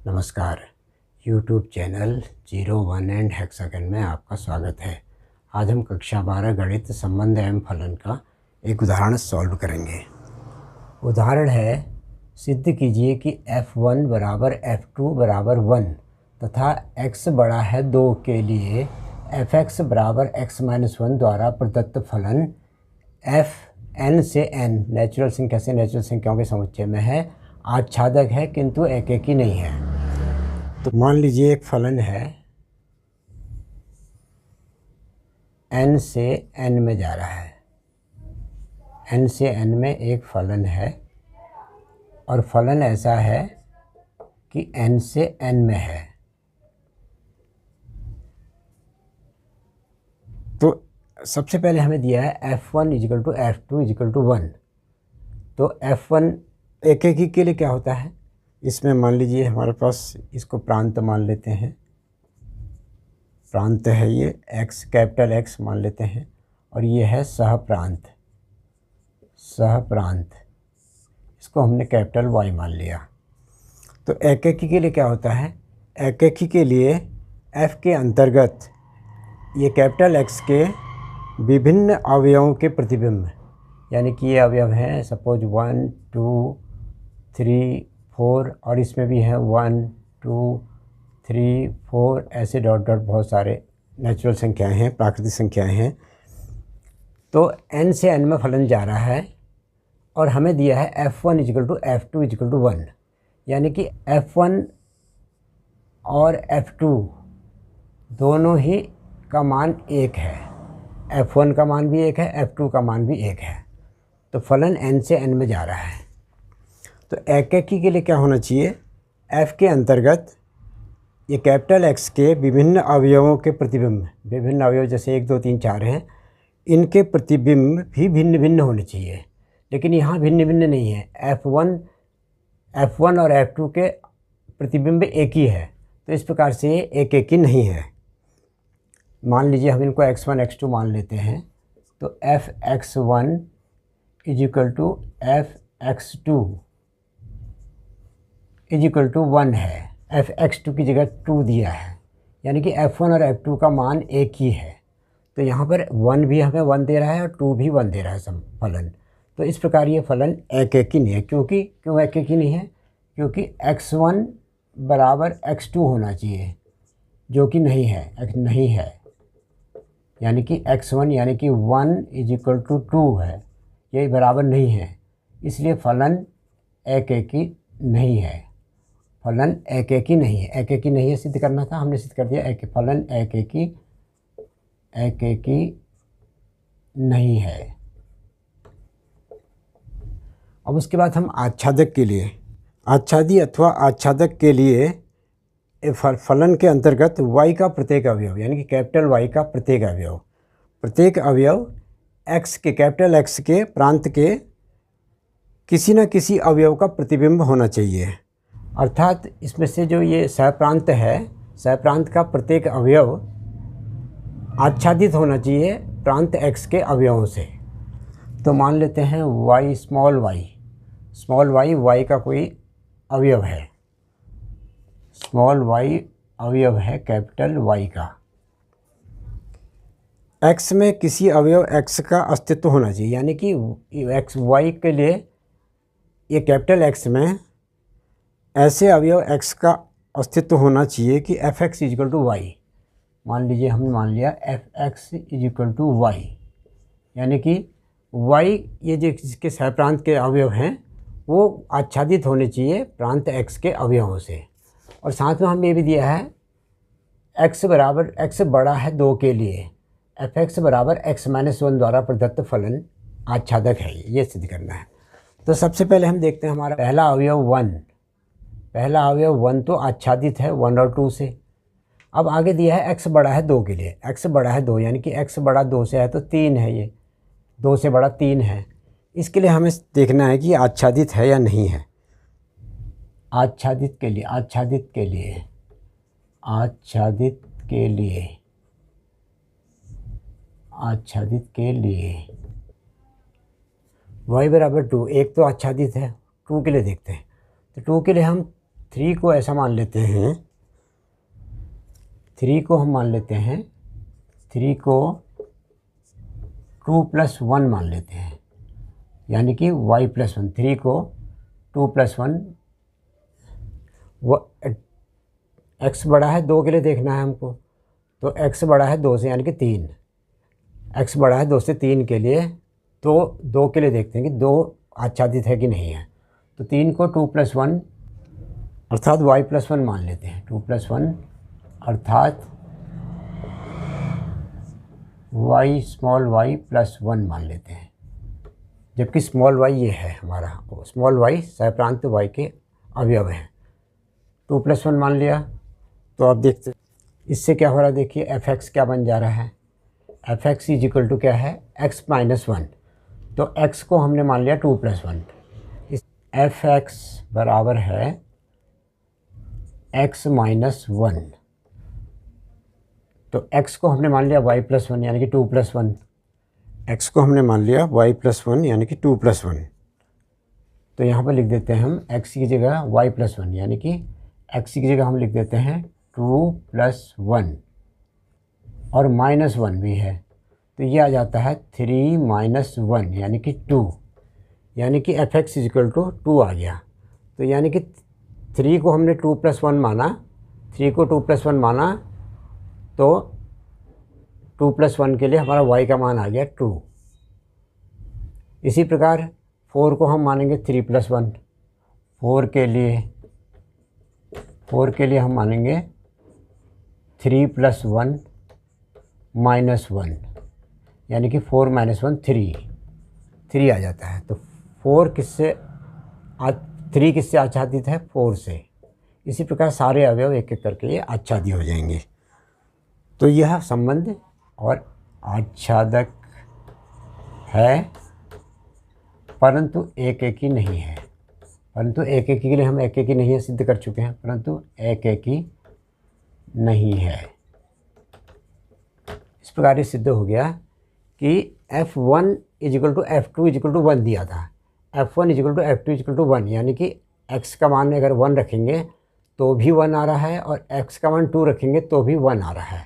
नमस्कार। YouTube channel 01 and hexagon में आपका स्वागत है। आज हम कक्षा 12 गणित संबंध एवं फलन का एक उदाहरण सॉल्व करेंगे। उदाहरण है, सिद्ध कीजिए कि f1 बराबर f2 बराबर 1 तथा x बड़ा है 2 के लिए fx बराबर x-1 द्वारा प्रदत्त फलन f n से n नेचुरल संख्या से नेचुरल संख्याओं के समुच्चय में है, आच्छादक है किंतु एकेकी नहीं है। तो मान लीजिए एक फलन है n से n में जा रहा है, n से n में एक फलन है और फलन ऐसा है कि n से n में है। तो सबसे पहले हमें दिया है f1 is equal to f2 is equal to 1। तो f1 एकेकी के लिए क्या होता है, इसमें मान लीजिए हमारे पास इसको प्रांत मान लेते हैं, प्रांत है ये x, कैपिटल X मान लेते हैं और ये है सहप्रांत, सहप्रांत इसको हमने कैपिटल Y मान लिया। तो एकेकी के लिए क्या होता है, एकेकी के लिए f के अंतर्गत ये कैपिटल X के विभिन्न अवयवों के प्रतिबिंब, यानी कि ये अवयव हैं सपोज 1 2 3 4 और इसमें भी है 1 2 3 4 ऐसे डॉट डॉट बहुत सारे नेचुरल संख्याएं हैं, प्राकृतिक संख्याएं हैं। तो n से n में फलन जा रहा है और हमें दिया है f1 is equal to f2 is equal to 1, यानी कि f1 और f2 दोनों ही का मान 1 है, f1 का मान भी 1 है, f2 का मान भी 1 है। तो फलन n से n में जा रहा है। तो एकेकी के लिए क्या होना चाहिए, f के अंतर्गत ये कैपिटल X के विभिन्न अवयवों के प्रतिबिंब, विभिन्न अवयव जैसे 1 2 3 4 हैं, इनके प्रतिबिंब भी भिन्न भिन्न होने चाहिए, लेकिन यहाँ भिन्न भिन्न नहीं है। f1 और f2 के प्रतिबिंब एक ही है, तो इस प्रकार से ये एकेकी नहीं है। मान लीजिए हम इनको x1 x2 मान लेते हैं, तो fx1 is equal to fx2 is equal to 1 है, fx2 की जगह 2 दिया है, यानी कि f1 और f2 का मान एक ही है। तो यहाँ पर 1 भी हमें 1 दे रहा है और 2 भी 1 दे रहा है फलन। तो इस प्रकार ये फलन एकेकी नहीं है। क्यों एकेकी नहीं है, क्योंकि x1 बराबर x2 होना चाहिए, जो कि नहीं है, यानी कि x1 यानी कि 1 इजिकल टू 2 है, ये बराबर नहीं है, इसलिए फलन एकेकी नहीं है। फलन एकेकी नहीं है, एकेकी नहीं है सिद्ध करना था, हमने सिद्ध कर दिया फलन एकेकी नहीं है। अब उसके बाद हम आच्छादक के लिए, आच्छादी अथवा आच्छादक के लिए फलन के अंतर्गत y का प्रत्येक अवयव, यानी कि कैपिटल Y का प्रत्येक अवयव x के, कैपिटल X के प्रांत के किसी न किसी अवयव का प्रतिबिंब होना चाहिए। अर्थात इसमें से जो ये सहप्रांत है, सहप्रांत का प्रत्येक अवयव आच्छादित होना चाहिए प्रांत x के अवयवों से। तो मान लेते हैं y, स्मॉल y का कोई अवयव है, स्मॉल y अवयव है कैपिटल Y का। x में किसी अवयव x का अस्तित्व होना चाहिए, यानी कि y के लिए ये कैपिटल X में ऐसे अवयव x का अस्तित्व होना चाहिए कि fx इजिकल टू y। मान लीजिए हमने मान लिया fx इजिकल टू y, यानी कि y ये जो जिसके सहप्रांत के अवयव हैं वो आच्छादित होने चाहिए प्रांत x के अवयवों से। और साथ में हमें ये भी दिया है x बड़ा है 2 के लिए fx बराबर x-1 द्वारा प्रदत्त फलन आच्छादक है, ये सिद्ध करना है। तो सबसे पहले हम देखते हैं हमारा पहला अवयव 1 तो आच्छादित है 1 और 2 से। अब आगे दिया है x बड़ा है 2 के लिए, x बड़ा है 2 यानी कि x बड़ा 2 से है तो 3 है, ये 2 से बड़ा 3 है। इसके लिए हमें देखना है कि आच्छादित है या नहीं है। आच्छादित के लिए y बराबर 2, एक तो आच्छादित है, 2 के लिए देखते हैं। तो 2 के लिए हम 3 को ऐसा मान लेते हैं, 3 को हम मान लेते हैं, 3 को 2 + 1 मान लेते हैं, यानी कि y + 1। 3 को 2 + 1, x बड़ा है 2 के लिए देखना है हमको, तो x बड़ा है 2 से यानी कि 3, x बड़ा है 2 से 3 के लिए, तो 2 के लिए देखते हैं कि 2 आच्छादित है कि नहीं है। तो 3 को 2 + 1 अर्थात y + 1 मान लेते हैं, 2 + 1 अर्थात y + 1 मान लेते हैं, जबकि स्मॉल y ये है हमारा, स्मॉल y सहप्रांत y के अवयव हैं। 2 + 1 मान लिया, तो आप देखते इससे क्या हो रहा है, देखिए f(x) क्या बन जा रहा है, f(x) = क्या है, x - 1। तो x को हमने मान लिया 2 + 1, इस f(x) बराबर है x - 1। तो x को हमने मान लिया y + 1 यानी कि 2 + 1, x को हमने मान लिया y + 1 यानी कि 2 + 1। तो यहाँ पर लिख देते हैं हम x की जगह y + 1, यानी कि x की जगह हम लिख देते हैं 2 + 1 और -1 भी है, तो ये आ जाता है 3 - 1 यानी कि 2, यानी कि f(x) = 2 आ गया। तो यानी कि 3 को हमने 2 + 1 माना, 3 को 2 + 1 माना, तो 2 + 1 के लिए हमारा y का मान आ गया 2। इसी प्रकार 4 को हम मानेंगे 3 + 1, 4 के लिए हम मानेंगे 3 + 1 -1, यानी कि 4 - 1 3 आ जाता है। तो 3 किससे आच्छादित है, 4 से। इसी प्रकार सारे अवयव एक एक करके ये आच्छादित हो जाएंगे। तो यह संबंध और आच्छादक है, परंतु एक ही नहीं है, परंतु एक के लिए हम एक ही नहीं है सिद्ध कर चुके हैं, परंतु एक ही नहीं है। इस प्रकार ये सिद्ध हो गया कि f1 = f2 = 1 दिया था, f1 = f2 = 1, यानी कि x का मान अगर 1 रखेंगे तो भी 1 आ रहा है और x का मान 2 रखेंगे तो भी 1 आ रहा है।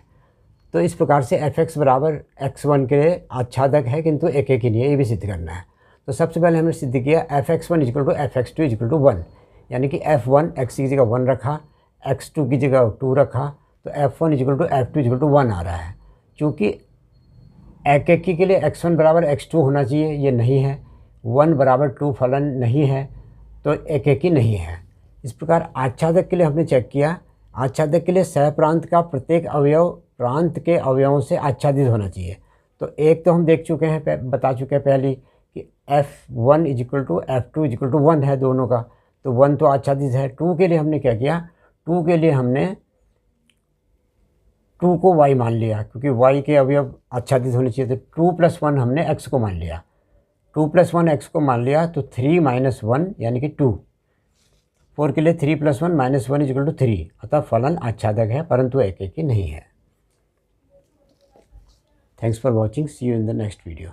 तो इस प्रकार से f(x) बराबर x1 के लिए आच्छादक है, किंतु एक ही नहीं है, ये भी सिद्ध करना है। तो सबसे पहले हमने सिद्ध किया f(x1) = f(x2) = 1, यानी कि f1 x की जगह 1 रखा, x2 की जगह 2 रखा, तो f1 = f2 = 1 आ रहा है। चूँकि एक के लिए x1 बराबर x2 होना चाहिए, ये नहीं है, 1 बराबर 2 फलन नहीं है, तो एक ही नहीं है। इस प्रकार आच्छादक के लिए हमने चेक किया, आच्छादक के लिए सहप्रांत का प्रत्येक अवयव प्रांत के अवयवों से आच्छादित होना चाहिए। तो एक तो हम देख चुके हैं, बता चुके हैं पहले कि f1 = f2 = 1 है दोनों का, तो 1 तो आच्छादित है। 2 के लिए हमने क्या किया, 2 के लिए हमने 2 को y मान लिया, क्योंकि y के अवयव आच्छादित होने चाहिए, तो 2 + 1 हमने x को मान लिया, 2 + 1 x को मान लिया, तो 3 - 1 यानी कि 2। 4 के लिए 3 + 1 -1 = 3, अतः फलन आच्छादक है, परंतु एक ही नहीं है। Thanks for watching. See you in the next video.